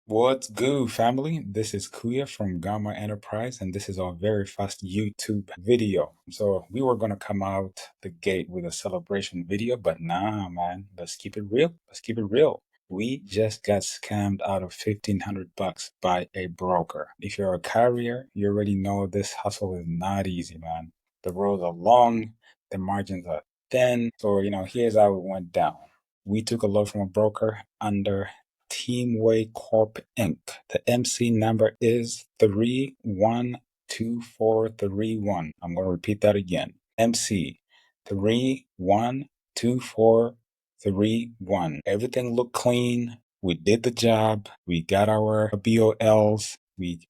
What's good, family? This is Kuya from Gamar Enterprise, and this is our very first YouTube video. So we were gonna come out the gate with a celebration video, but nah, man. Let's keep it real. Let's keep it real. We just got scammed out of $1,500 by a broker. If you're a carrier, you already know this hustle is not easy, man. The roads are long, the margins are thin. So, here's how it went down. We took a loan from a broker under TeamWay Corp Inc. The MC number is 312431. I'm going to repeat that again. MC 312431. Everything looked clean. We did the job. We got our BOLs. We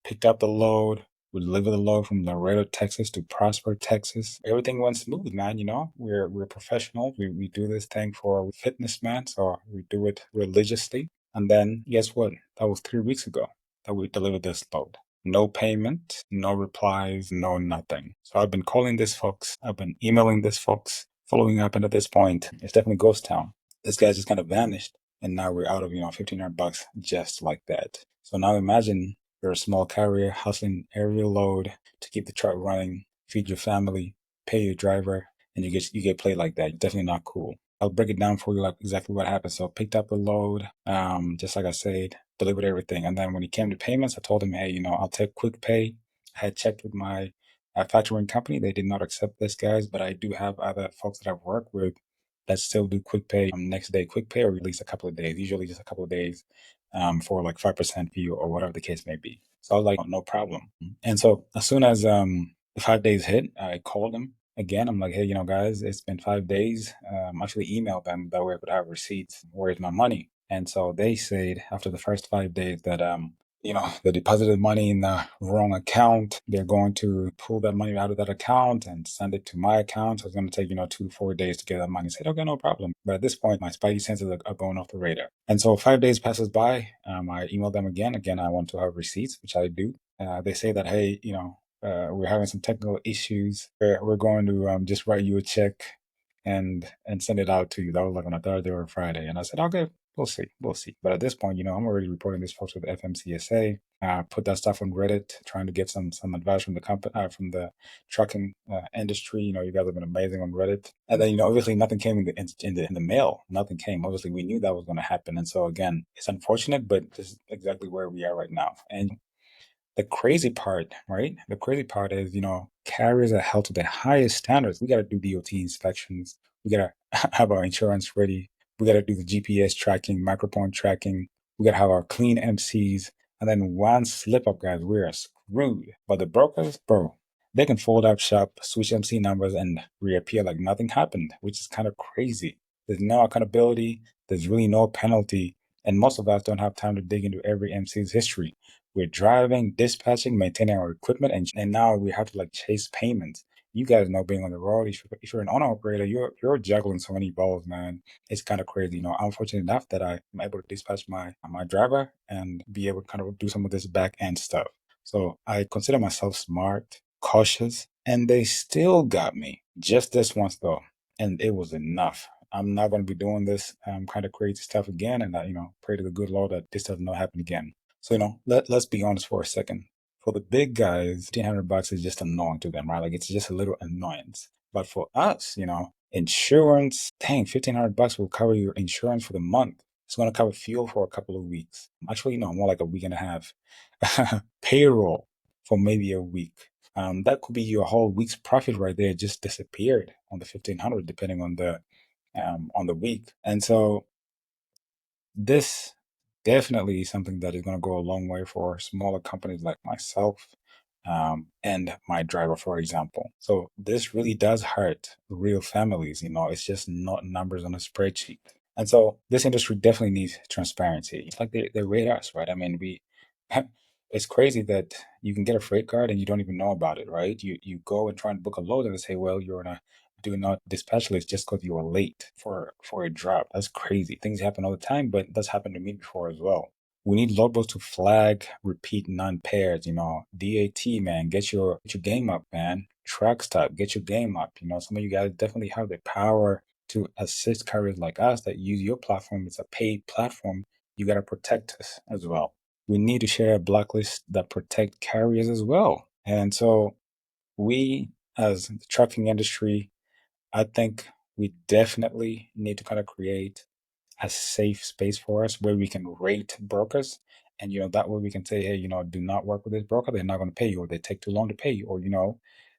picked up the load. We delivered the load from Laredo, Texas to Prosper, Texas. Everything went smooth, man. We're professional. We do this thing for fitness, man. So we do it religiously. And then guess what? That was 3 weeks ago that we delivered this load. No payment, no replies, no nothing. So I've been calling this folks. I've been emailing this folks, following up. And at this point, it's definitely ghost town. This guy just kind of vanished. And now we're out of, $1,500 just like that. So now imagine you're a small carrier hustling every load to keep the truck running, feed your family, pay your driver, and you get played like that. Definitely not cool. I'll break it down for you like exactly what happened. So picked up the load, just like I said, delivered everything. And then when it came to payments, I told him, hey, I'll take quick pay. I had checked with my factoring company. They did not accept this, guys, but I do have other folks that I've worked with that still do quick pay, next day quick pay, or at least a couple of days, usually just a couple of days, for like 5% fee or whatever the case may be. So I was like, no problem. And so as soon as the 5 days hit, I called them again. I'm like, hey, guys, it's been 5 days. Actually emailed them that way I could have receipts. Where's my money? And so they said after the first 5 days that they deposited money in the wrong account. They're going to pull that money out of that account and send it to my account. So it's going to take, 2 4 days to get that money. I said, okay, no problem. But at this point, my spidey senses are going off the radar. And so 5 days passes by. I emailed them again. Again, I want to have receipts, which I do. They say that, hey, we're having some technical issues. We're going to just write you a check and send it out to you. That was like on a Thursday or a Friday. And I said, okay, we'll see. We'll see. But at this point, I'm already reporting these folks with the FMCSA. Put that stuff on Reddit, trying to get some advice from the company, from the trucking industry. You guys have been amazing on Reddit. And then, obviously nothing came in the mail. Nothing came. Obviously, we knew that was going to happen. And so again, it's unfortunate, but this is exactly where we are right now. And the crazy part, right? The crazy part is, carriers are held to the highest standards. We got to do DOT inspections. We got to have our insurance ready. We got to do the GPS tracking, microphone tracking. We got to have our clean MCs. And then one slip up, guys, we're screwed. But the brokers, bro, they can fold up shop, switch MC numbers, and reappear like nothing happened, which is kind of crazy. There's no accountability. There's really no penalty. And most of us don't have time to dig into every MC's history. We're driving, dispatching, maintaining our equipment, and now we have to like chase payments. You guys know being on the road, if you're an owner operator, you're juggling so many balls, man. It's kind of crazy. I'm fortunate enough that I'm able to dispatch my driver and be able to kind of do some of this back end stuff. So I consider myself smart, cautious, and they still got me. Just this once though, and it was enough. I'm not going to be doing this kind of crazy stuff again, and I, pray to the good Lord that this does not happen again. So, let's be honest for a second. For the big guys, $1,500 is just annoying to them, right? Like it's just a little annoyance. But for us, insurance, dang, $1,500 will cover your insurance for the month. It's going to cover fuel for a couple of weeks. Actually, more like a week and a half. Payroll for maybe a week. That could be your whole week's profit right there. Just disappeared on the 1,500, depending on the week. And so this definitely is something that is going to go a long way for smaller companies like myself, and my driver, for example. So this really does hurt real families. It's just not numbers on a spreadsheet. And so this industry definitely needs transparency. It's like they rate us, right? I mean, it's crazy that you can get a freight card and you don't even know about it, right? You go and try and book a load and they say, well, you're on a do not dispatch list just because you were late for a drop. That's crazy. Things happen all the time, but that's happened to me before as well. We need logbooks to flag repeat non-pairs. DAT, man, get your game up, man. Track stop, get your game up. Some of you guys definitely have the power to assist carriers like us that use your platform. It's a paid platform you got to protect us as well. We need to share a blacklist that protect carriers as well. And so we, as the trucking industry, I think we definitely need to kind of create a safe space for us where we can rate brokers. And, that way we can say, hey, do not work with this broker. They're not going to pay you, or they take too long to pay you, or,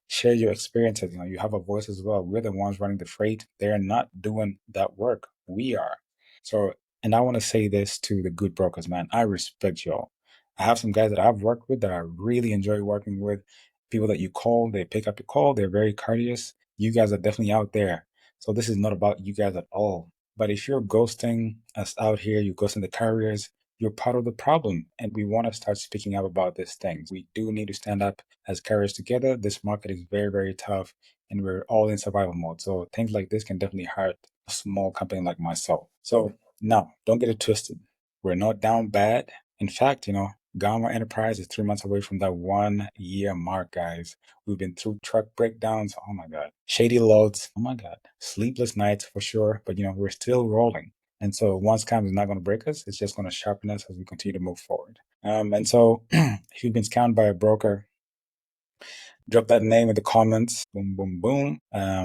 share your experiences. You have a voice as well. We're the ones running the freight. They're not doing that work. We are. So, and I want to say this to the good brokers, man. I respect y'all. I have some guys that I've worked with that I really enjoy working with. People that you call, they pick up your call. They're very courteous. You guys are definitely out there. So this is not about you guys at all. But if you're ghosting us out here, you're ghosting the carriers, you're part of the problem. And we want to start speaking up about these things. We do need to stand up as carriers together. This market is very, very tough, and we're all in survival mode. So things like this can definitely hurt a small company like myself. So now, don't get it twisted. We're not down bad. In fact, Gamma Enterprise is 3 months away from that 1 year mark, guys. We've been through truck breakdowns. Oh my God. Shady loads. Oh my God. Sleepless nights for sure. But, we're still rolling. And so one scam is not going to break us. It's just going to sharpen us as we continue to move forward. And so if you've been scammed by a broker, drop that name in the comments. Boom, boom, boom.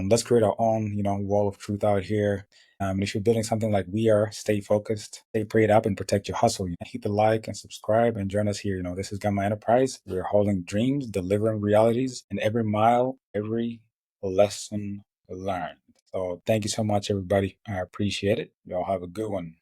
Let's create our own, wall of truth out here. And if you're building something like we are, stay focused, stay prayed up, and protect your hustle. Hit the like and subscribe and join us here. This is Gamma Enterprise. We're holding dreams, delivering realities, and every mile, every lesson learned. So thank you so much, everybody. I appreciate it. Y'all have a good one.